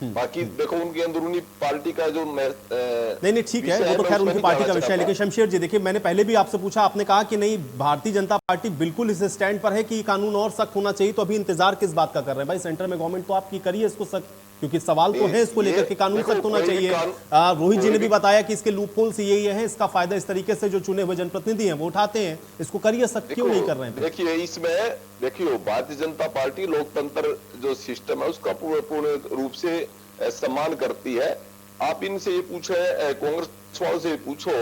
बाकी देखो उनकी अंदरूनी पार्टी का जो नहीं ठीक है, वो तो खैर उनकी पार्टी का विषय है। लेकिन शमशेर जी देखिए, मैंने पहले भी आपसे पूछा, आपने कहा कि नहीं भारतीय जनता पार्टी बिल्कुल इस स्टैंड पर है कि कानून और सख्त होना चाहिए। तो अभी इंतजार किस बात का कर रहे हैं भाई? सेंटर में गवर्नमेंट तो आपकी करिए इसको सख्त, क्योंकि सवाल तो है इसको लेकर के कानून सख्त होना चाहिए। रोहित जी ने भी बताया कि इसके लूपहोल्स यही है, इसका फायदा इस तरीके से जो चुने हुए जनप्रतिनिधि हैं वो उठाते हैं, इसको करिए सख्त क्यों नहीं कर रहे हैं? देखिए इसमें देखिए भारतीय जनता पार्टी लोकतंत्र जो सिस्टम है उसका पूर्ण रूप से सम्मान करती है। आप इनसे ये पूछे, कांग्रेस वालों से पूछो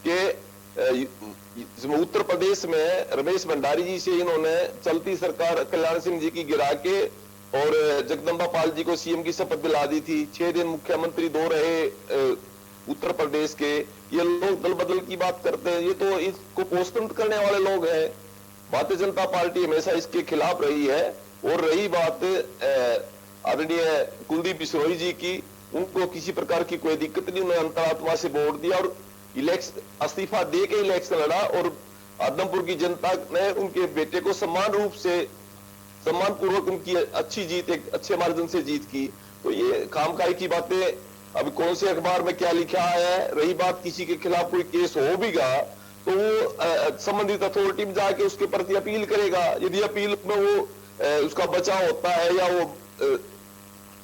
कि उत्तर प्रदेश में रमेश भंडारी जी से इन्होंने चलती सरकार कल्याण सिंह जी की गिरा के और जगदम्बा पाल जी को सीएम की शपथ दिला दी थी। 6 दिन मुख्यमंत्री 2 रहे उत्तर प्रदेश के। ये लोग दल बदल की बात करते हैं, ये तो इसको पोषण करने वाले लोग हैं। भारतीय जनता पार्टी हमेशा इसके खिलाफ रही है। और रही बात आदरणीय कुलदीप बिश्नोई जी की, उनको किसी प्रकार की कोई दिक्कत नहीं, उन्होंने अंतरात्मा से वोट दिया और इलेक्शन इस्तीफा दे के इलेक्शन लड़ा और आदमपुर की जनता ने उनके बेटे को सम्मान पूर्वक उनकी अच्छी जीत, एक अच्छे मार्जिन से जीत की। तो ये खामखाई की बातें, अब कौन से अखबार में क्या लिखा है। रही बात किसी के खिलाफ कोई केस होगा तो वो संबंधित अथॉरिटी में जाके उसके प्रति अपील करेगा। यदि अपील में वो उसका बचाव होता है या वो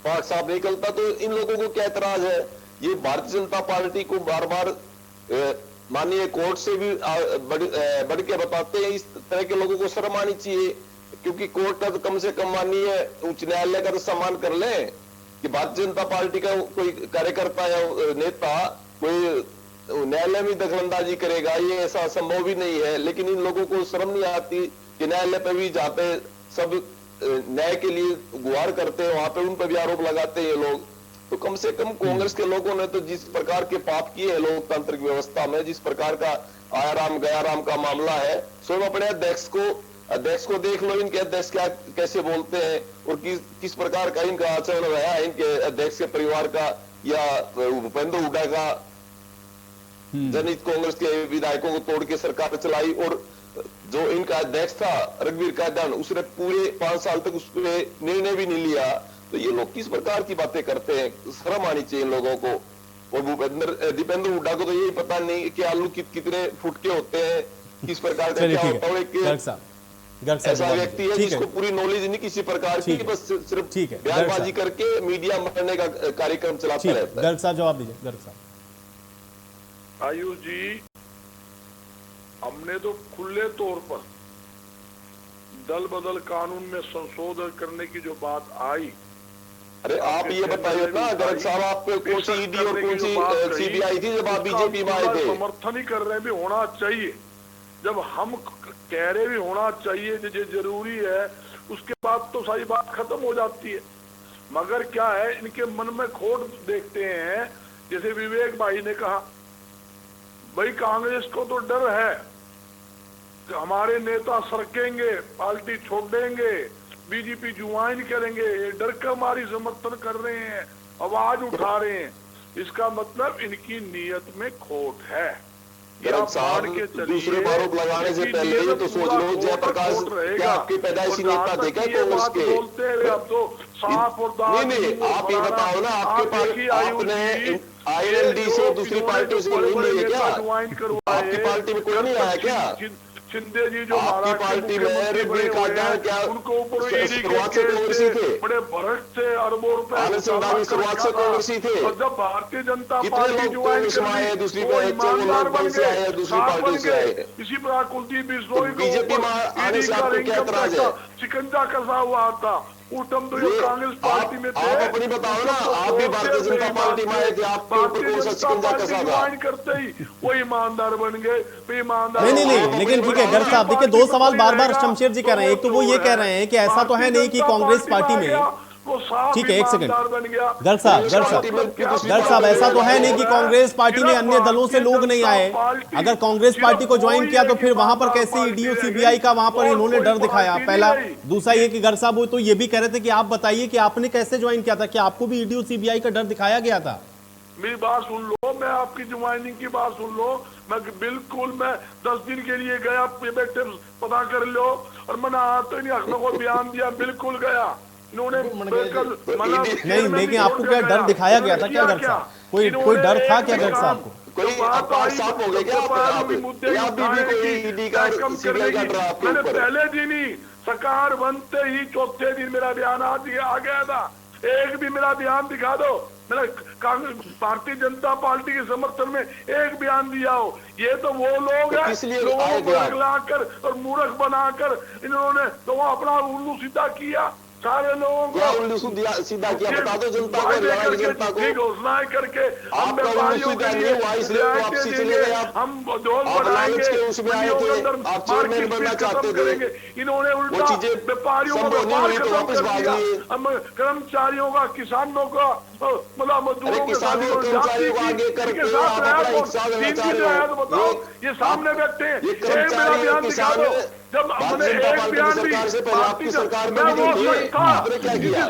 पाक साहब निकलता तो इन लोगों को क्या एतराज है? ये भारतीय जनता पार्टी को बार बार माननीय कोर्ट से भी बढ़ के बताते हैं। इस तरह के लोगों को शर्म आनी चाहिए, क्योंकि कोर्ट का तो कम से कम माननीय उच्च न्यायालय का तो सम्मान कर ले कि भारतीय जनता पार्टी का कोई कार्यकर्ता या नेता कोई न्यायालय में दखलंदाजी करेगा, ये ऐसा संभव भी नहीं है। लेकिन इन लोगों को शर्म नहीं आती कि न्यायालय पे भी जाते, सब न्याय के लिए गुहार करते हैं, वहां पे उन पर भी आरोप लगाते हैं ये लोग। तो कम से कम कांग्रेस के लोगों ने तो जिस प्रकार के पाप किए हैं लोकतांत्रिक व्यवस्था में, जिस प्रकार का आयाराम गयाराम का मामला है, सो अपने अध्यक्ष को देख लो, इनके अध्यक्ष क्या कैसे बोलते हैं और किस प्रकार का इनका आचरण रहा है इनके अध्यक्ष के परिवार का या भूपेंद्र हुड्डा का। जनहित कांग्रेस के विधायकों को तोड़ के सरकार चलाई और जो इनका अध्यक्ष था रघुवीर कायदान, उसने पूरे 5 साल तक उस पर निर्णय भी नहीं लिया। तो ये लोग किस प्रकार की बातें करते हैं? शर्म आनी चाहिए इन लोगों को। और दीपेंद्र हुड्डा को तो यही पता नहीं कि आलू कितने फुट के होते हैं, किस प्रकार का क्या होता है। ऐसा व्यक्ति है जिसको पूरी नॉलेज नहीं किसी प्रकार की, बस सिर्फ बयानबाजी करके मीडिया मरने का कार्यक्रम चलाता रहता है। गर्ग साहब जवाब दीजिए। गर्ग साहब। आयुष जी, हमने तो खुले तौर पर दल बदल कानून में संशोधन करने की जो बात आई, अरे आप ये बताइए ना गर्ग साहब, आप कौन सी ईडी और कौन सी सीबीआई थी जब आप बीजेपी में आए थे? समर्थन ही कर रहे भी होना चाहिए, जब हम कह रहे भी होना चाहिए जो जरूरी है, उसके बाद तो सारी बात खत्म हो जाती है। मगर क्या है, इनके मन में खोट देखते हैं। जैसे विवेक भाई ने कहा, भाई कांग्रेस को तो डर है कि हमारे नेता सरकेंगे, पार्टी छोड़ देंगे, बीजेपी ज्वाइन करेंगे, ये डर का हमारी समर्थन कर रहे हैं, आवाज उठा रहे हैं। इसका मतलब इनकी नीयत में खोट है। दूसरे आरोप लगाने से पहले ये तो सोच लो जयप्रकाश क्या आपके पैदाइशी नेता थे क्या कांग्रेस के? बोलते हैं अब तो साफ और नहीं, आप ये बताओ ना, आपके पार्टी आपने INLD से दूसरी पार्टियों से नहीं है क्या? आपकी पार्टी में कोई नहीं आया क्या? शिंदे जी जो आपकी पार्टी में रघुवीर कायदान क्या उनको ऊपर शुरुआत से कांग्रेसी थे? बड़े भ्रष्ट थे, अरबों रुपए शुरुआत से कांग्रेसी थे। और जब भारतीय जनता कितने पार्टी लोग कांग्रेस में आए, दूसरी पार्टी से आए, दूसरी पार्टी से आए? इसी प्रकार कुलदीप बिश्नोई बीजेपी में आने से आपको क्या एतराज है? शिकंजा कसा हुआ था उस टाइम तो ये कांग्रेस पार्टी में थे। आप अपनी बताओ ना, आप भी भारतीय जनता पार्टी में आए थे, आपके ऊपर कौन सा शिकंजा कसा था? करते ही वो ईमानदार बन गए, ईमानदार। नहीं, लेकिन ठीक है गर्ग साहब, देखिए 2 सवाल बार बार शमशेर जी कह रहे हैं। एक तो वो ये कह रहे हैं कि ऐसा तो है नहीं कि कांग्रेस पार्टी में, ठीक है एक सेकंड गर्ग साहब, ऐसा तो है नहीं कि कांग्रेस पार्टी में अन्य दलों से लोग नहीं आए। अगर कांग्रेस पार्टी को ज्वाइन किया तो फिर वहां पर कैसे ईडी और सीबीआई का वहां पर इन्होंने डर दिखाया? पहला। दूसरा ये कि गर्ग साहब वो तो ये भी कह रहे थे कि आप बताइए कि आपने कैसे ज्वाइन किया था, कि आपको भी ईडी और सीबीआई का डर दिखाया गया था? मेरी बात सुन लो, मैं आपकी ज्वाइनिंग की बात सुन लो। मैं 10 दिन के लिए गया, बैठे पता कर लो, और मैंने तो नहीं को बयान दिया, बिल्कुल गया, इन्होंने नहीं, लेकिन आपको क्या डर दिखाया गया था क्या गर्ग साहब? कोई डर था क्या गर्ग साहब को? कोई अपराध साफ हो गया क्या ईडी का सीबीआई का डर आपके मैंने ऊपर? पहले दिन ही सरकार बनते ही चौथे दिन मेरा बयान आ गया था। एक भी मेरा बयान दिखा दो, मैंने कांग्रेस भारतीय जनता पार्टी के समर्थन में एक बयान दिया हो। ये तो वो लोग हैं लोगों को रगलाकर और मूर्ख बनाकर इन्होंने तो अपना उल्लू सीधा किया सारे लोगों को। उल्लू सीधा किया बता दो जनता को, जनता को घोषणाएं करके हम व्यापारियों के लिए वापसी चले गए। हम जोर बढ़ाएंगे, उसमें आए थे, आप चेयरमैन बनना चाहते थे, इन्होंने उल्टा व्यापारियों को व्यापार खत्म कर दिया। हम कर्मचारियों का, किसानों का, मतलब मजदूरों के साथ बताओ, ये सामने बैठे हैं। एक मेरा बयान दिखा दो, जब हमने एक बयान भी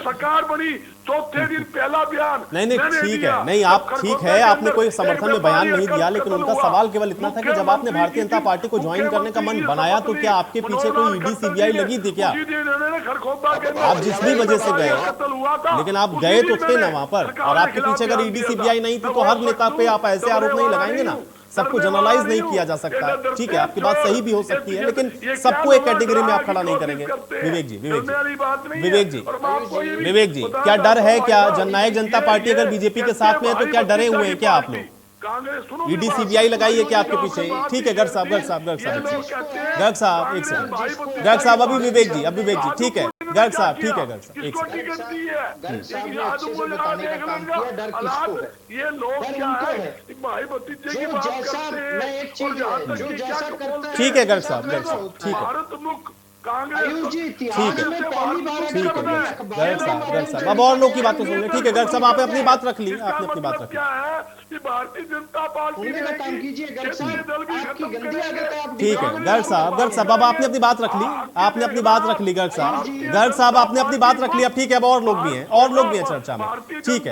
सरकार बनी चौथे दिन पहला बयान नहीं ठीक है, नहीं आप ठीक है, आपने कोई समर्थन में बयान नहीं दिया, लेकिन उनका सवाल केवल इतना था कि जब आपने भारतीय जनता पार्टी को ज्वाइन करने का मन बनाया तो क्या आपके पीछे कोई ईडी सीबीआई लगी थी क्या? आप जिस भी वजह से गए, लेकिन आप गए तो थे ना वहां पर, और आपके पीछे अगर ईडी सीबीआई नहीं थी तो हर नेता पे आप ऐसे आरोप नहीं लगाएंगे ना। सबको जनरलाइज नहीं किया जा सकता। ठीक है, आपकी बात सही भी हो सकती है, लेकिन सबको एक कैटेगरी में आप खड़ा नहीं करेंगे। विवेक जी, क्या डर है क्या? जननायक जनता पार्टी अगर बीजेपी के साथ में है तो क्या डरे हुए हैं क्या आप लोग? ईडी सीबीआई लगाई है क्या आपके पीछे? ठीक है गर्ग साहब एक सेकंड, गर्ग साहब अभी विवेक जी ठीक है, गर्ग साहब ठीक है, गर्ग साहब एक ये लोग क्या है, भाई भतीजे की बात करते हैं। ठीक है गर्ग साहब ठीक है, भारत मुख कांग्रेस ठीक है गर्ग साहब अब और लोग की बातें सुन ले। ठीक है गर्ग साहब, आपने अपनी बात रख ली, आपने अपनी बात रख ली। क्या है कि भारतीय जनता पार्टी ने काम कीजिए गर्ग ठीक है गर्ग साहब अब आपने अपनी बात रख ली, आपने अपनी बात रख ली गर्ग साहब आपने अपनी बात रख ली। अब ठीक है, अब और लोग भी हैं चर्चा में। ठीक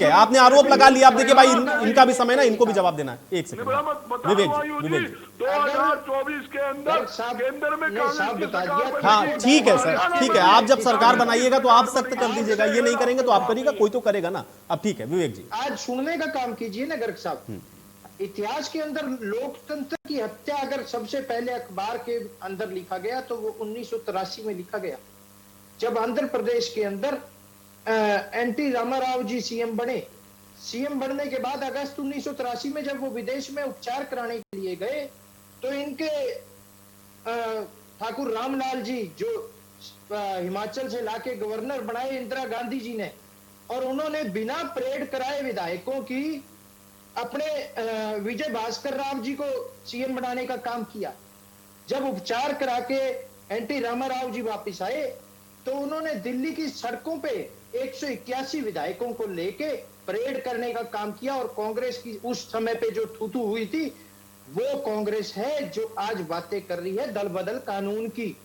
है आपने आरोप लगा लिया। अब देखिए भाई, इनका भी समय ना, इनको भी जवाब देना है। एक सेकंड विवेक जी 2024 के अंदर केंद्र में हाँ ठीक है सर, ठीक है, आप जब सरकार बनाइएगा तो आप सख्त कर दीजिएगा, ये नहीं करेंगे तो आप करिएगा, कोई तो करेगा ना। अब ठीक है विवेक जी, आज सुनने का काम कीजिए ना गर्ग साहब। इतिहास के अंदर लोकतंत्र की हत्या अगर सबसे पहले अखबार के अंदर लिखा गया तो वो 1983 में लिखा गया, जब आंध्र प्रदेश के अंदर एनटी रामाराव जी सीएम बने। सीएम बनने के बाद अगस्त 1983 में जब वो विदेश में उपचार कराने के लिए गए तो इनके ठाकुर रामलाल जी, जो हिमाचल से लाके गवर्नर बनाए इंदिरा गांधी जी ने, और उन्होंने बिना परेड कराए विधायकों की अपने विजय भास्कर राव जी को सीएम बनाने का काम किया। जब उपचार करा के एनटी रामाराव जी वापस आए तो उन्होंने दिल्ली की सड़कों पे 181 विधायकों को लेके परेड करने का काम किया। और कांग्रेस की उस समय पे जो थूथू हुई थी वो कांग्रेस है जो आज बातें कर रही है दल बदल कानून की।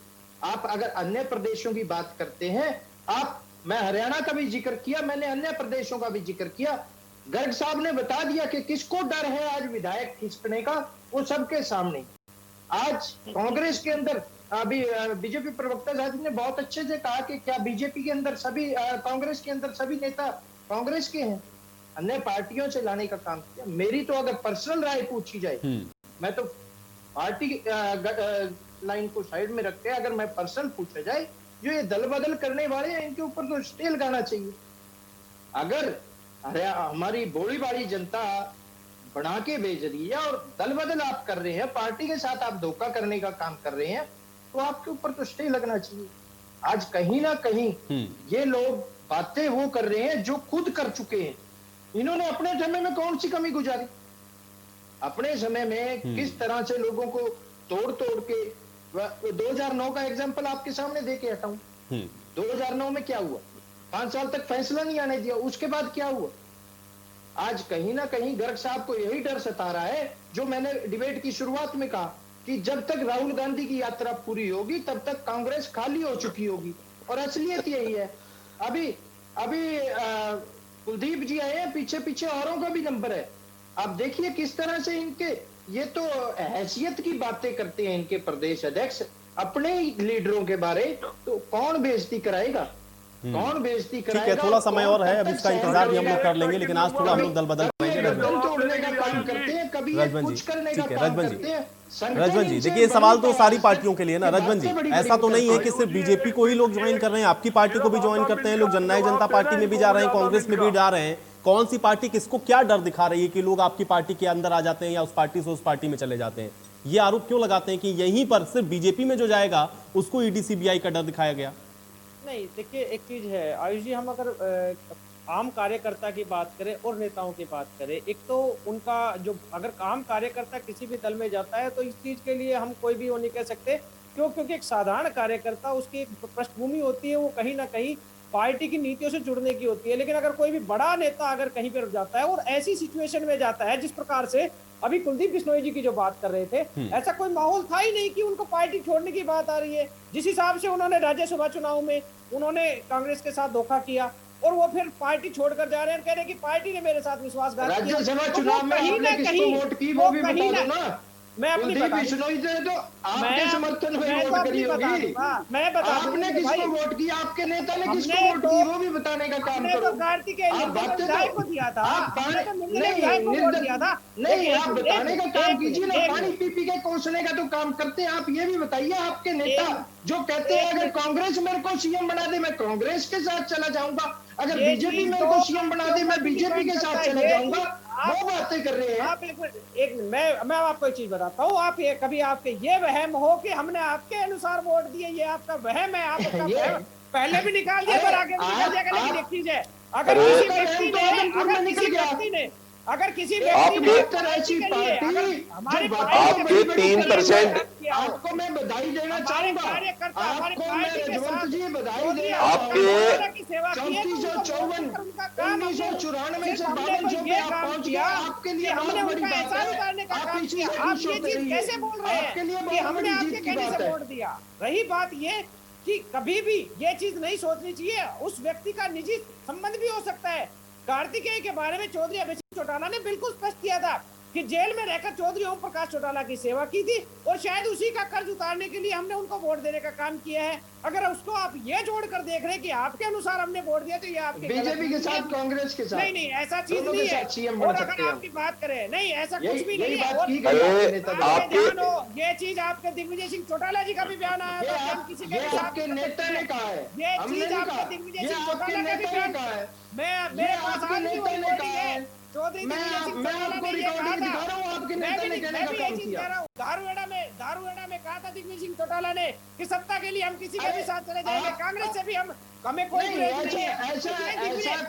आप अगर अन्य प्रदेशों की बात करते हैं, मैं हरियाणा का भी जिक्र किया, मैंने अन्य प्रदेशों का भी जिक्र किया। गर्ग साहब ने बता दिया कि किसको डर है आज विधायक खिसकने का, वो सबके सामने। आज कांग्रेस के अंदर अभी बीजेपी प्रवक्ता साहब ने बहुत अच्छे से कहा कि क्या बीजेपी के अंदर सभी कांग्रेस के अंदर सभी नेता कांग्रेस के हैं, अन्य पार्टियों से लाने का काम किया। मेरी तो अगर पर्सनल राय पूछी जाए, मैं तो पार्टी लाइन को साइड में रखते हैं, अगर मैं पर्सनल पूछा जाए, जो ये दल बदल करने वाले हैं इनके ऊपर तो स्टे लगाना चाहिए। अगर हमारी भोली भाली जनता बना के भेज रही है और दल बदल आप कर रहे हैं, पार्टी के साथ आप धोखा करने का काम कर रहे हैं, तो आपके ऊपर तो स्टे लगना चाहिए। आज कहीं ना कहीं ये लोग बातें वो कर रहे हैं जो खुद कर चुके हैं। इन्होंने अपने समय में कौन सी कमी गुजारी? अपने समय में किस तरह से लोगों को तोड़ के 2009 का एग्जाम्पल आपके सामने दे के हटाऊं। 2009 में क्या हुआ? 5 साल तक फैसला नहीं आने दिया, उसके बाद क्या हुआ? आज कहीं ना कहीं गर्ग साहब को यही डर सता रहा है, जो मैंने डिबेट की शुरुआत में कहा कि जब तक राहुल गांधी की यात्रा पूरी होगी तब तक कांग्रेस खाली हो चुकी होगी। और असलियत यही है। अभी कुलदीप जी आए हैं, पीछे औरों का भी नंबर है। आप देखिए किस तरह से इनके, ये तो हैसियत की बातें करते हैं इनके प्रदेश अध्यक्ष अपने ही लीडरों के बारे, तो कौन बेइज्जती कराएगा? कौन बेइज्जती ठीक है, कराएगा, थोड़ा समय और है, अब कौन इसका तक इंतजार भी हम लोग सहन कर लेंगे, लेकिन आज थोड़ा हम लोग दल बदल करेंगे। गर्दन तोड़ने का काम करते हैं, कभी ये रजवन जी, कुछ करने ठीक का है, काम रजवन जी। करते हैं। संगठन रजवन जी, इनसे देखिए बड़ी सवाल तो सारी ताकत पार्टियों के लिए ना ये रजवन जी, बातें बड़ी ऐसा तो बड़ी नहीं है करते कि हैं। सिर्फ बीजेपी को ही लोग ज्वाइन कर रहे हैं, आपकी पार्टी को भी ज्वाइन करते हैं लोग, जननायक जनता पार्टी में भी जा रहे हैं, कांग्रेस में भी जा रहे हैं। कौन सी पार्टी किसको क्या डर दिखा रही है कि लोग आपकी पार्टी के अंदर आ जाते हैं या उस पार्टी से उस पार्टी में चले जाते हैं? ये आरोप क्यों लगाते हैं कि यहीं पर सिर्फ बीजेपी में जो जाएगा उसको ईडी सीबीआई का डर दिखाया गया? नहीं, देखिए एक चीज है आयुष जी, हम अगर आम कार्यकर्ता की बात करें और नेताओं की बात करें, एक तो उनका जो अगर आम कार्यकर्ता किसी भी दल में जाता है तो इस चीज के लिए हम कोई भी वो नहीं कह सकते, क्योंकि एक साधारण कार्यकर्ता उसकी एक पृष्ठभूमि होती है, वो कहीं ना कहीं पार्टी की नीतियों से जुड़ने की होती है। लेकिन अगर कोई भी बड़ा नेता अगर कहीं पर जाता है और ऐसी सिचुएशन में जाता है जिस प्रकार से अभी कुलदीप बिश्नोई जी की जो बात कर रहे थे, ऐसा कोई माहौल था ही नहीं कि उनको पार्टी छोड़ने की बात आ रही है। जिस हिसाब से उन्होंने राज्यसभा चुनाव में उन्होंने कांग्रेस के साथ धोखा किया और वो फिर पार्टी छोड़कर जा रहे हैं, कह रहे हैं कि पार्टी ने मेरे साथ विश्वासघात किया। राज्यसभा तो चुनाव में आपने किसको वोट की वो भी बता दो ना। मैं अपनी कुलदीप बिश्नोई ने तो आपके समर्थन में वोट करी होगी। मैं बता आपने किसको वोट की, आपके नेता ने किसको वोट की, वो भी बताने का काम हमने करो। तो कार्तिकेय आप बातें विधायक को दिया था, हमने तो निर्दलीय नहीं विधायक को वोट दिया था। नहीं, आप बताने का काम एक कीजिए ना, मिनट, पानी पी के कोसने का तो काम करते हैं। आप ये भी बताइए, आपके नेता जो कहते हैं अगर कांग्रेस मेरे को सीएम बना दे मैं कांग्रेस के साथ चला जाऊंगा, अगर बीजेपी मेरे को सीएम बना दे मैं बीजेपी के साथ चला जाऊंगा, वो बातें कर रहे हैं। आप एक मैं आपको एक चीज बताता हूँ, आप ये कभी आपके ये वहम हो कि हमने आपके अनुसार वोट दिए, ये आपका वहम है, आपका वहम पहले भी निकाल दिया पर आगे भी निकाल दिया। लेकिन एक चीज है, अगर किसी व्यक्ति ने अगर किसी व्यक्ति ने ऐसी पार्टी हमारी आपके 3% आपको मैं बधाई देना चाहूंगा, आपको मैं रजवंत जी बधाई देना आपके 3454 1994 से 52 पे आप पहुंच गए, आपके लिए बहुत बड़ी बात है। आप इसी से खुश होते रहिए, कैसे बोल रहे हैं आपके लिए कि बहुत हमने बड़ी आपके जीत की कहने बात से है। वोट दिया। रही बात ये कि कभी भी ये चीज नहीं सोचनी चाहिए, उस व्यक्ति का निजी संबंध भी हो सकता है। कार्तिकेय के बारे में चौधरी अभिषेक चौटाला ने बिल्कुल स्पष्ट किया था कि जेल में रहकर चौधरी ओम प्रकाश चौटाला की सेवा की थी और शायद उसी का कर्ज उतारने के लिए हमने उनको वोट देने का काम किया है। अगर उसको आप ये जोड़कर देख रहे हैं कि आपके अनुसार हमने वोट दिया तो ये आपके बीजेपी के साथ कांग्रेस के साथ नहीं ऐसा चीज नहीं है। और अगर आपकी बात करें, नहीं ऐसा कुछ भी नहीं है। ये चीज आपके दिग्विजय सिंह चौटाला जी का भी बयान आया था, हम किसी के आपके नेता ने कहा है, ये चीज आपके दिग्विजय सिंह चौटाला का भी बयान है। मेरे पास आज भी वही वोटिंग है। चौधरी दिग्विजय सिंह चौटाला ने ये कहा था, मैं भी ये चीज कह रहा हूँ। दारूएड़ा में कहा था दिग्विजय सिंह चौटाला ने कि सत्ता के लिए हम किसी के भी साथ चले जाएंगे, कांग्रेस से भी हमें कोई विरोध नहीं है।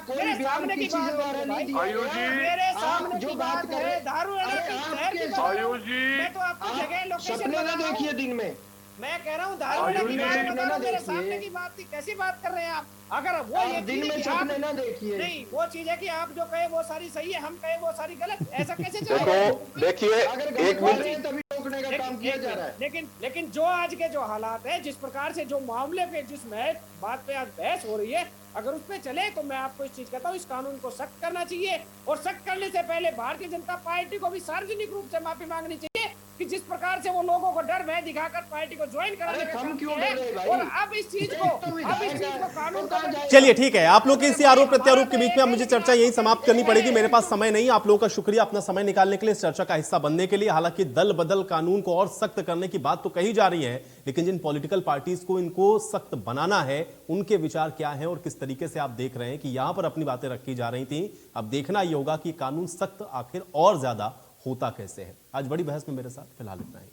मेरे सामने की बात है, मेरे सामने की बात है। दारूएड़ा मैं तो आपको जगह लोकेशन ना देखिए दिन में, मैं कह रहा हूँ दारूएड़ा की बात मेरे सामने की बात थी, कैसी बात कर रहे हैं आप? अगर वो ये दिन में सपने ना देखिए, नहीं वो चीज है कि आप जो कहे वो सारी सही है, हम कहे वो सारी गलत, ऐसा कैसे चलेगा? देखो देखिए, एक मिनट तभी रोकने का काम किया जा रहा है। लेकिन जो आज के जो हालात है, जिस प्रकार से जो मामले पे जिसमें बात पे आज बहस हो रही है, अगर उस पे चले तो मैं आपको इस चीज कहता हूँ, इस कानून को सख्त करना चाहिए और सख्त करने से पहले भारतीय जनता पार्टी को भी सार्वजनिक रूप से माफी मांगनी चाहिए कि जिस प्रकार से वो लोगों को डर भय दिखाकर पार्टी को ज्वाइन कराने का काम किया है। और अब इस चीज को कानून का चलिए ठीक है, आप लोग के इसी आरोप प्रत्यारोप के बीच में अब मुझे चर्चा यही समाप्त करनी पड़ेगी, मेरे पास समय नहीं। आप लोगों का शुक्रिया अपना समय निकालने के लिए, इस चर्चा का हिस्सा बनने के लिए। हालांकि दल बदल कानून को और सख्त करने की बात तो कही जा रही है, लेकिन जिन पॉलिटिकल पार्टीज को इनको सख्त बनाना है उनके विचार क्या है और किस तरीके से आप देख रहे हैं कि यहां पर अपनी बातें रखी जा रही थी। अब देखना यह होगा कि कानून सख्त आखिर और ज्यादा होता कैसे है। आज बड़ी बहस में मेरे साथ फिलहाल इतना ही।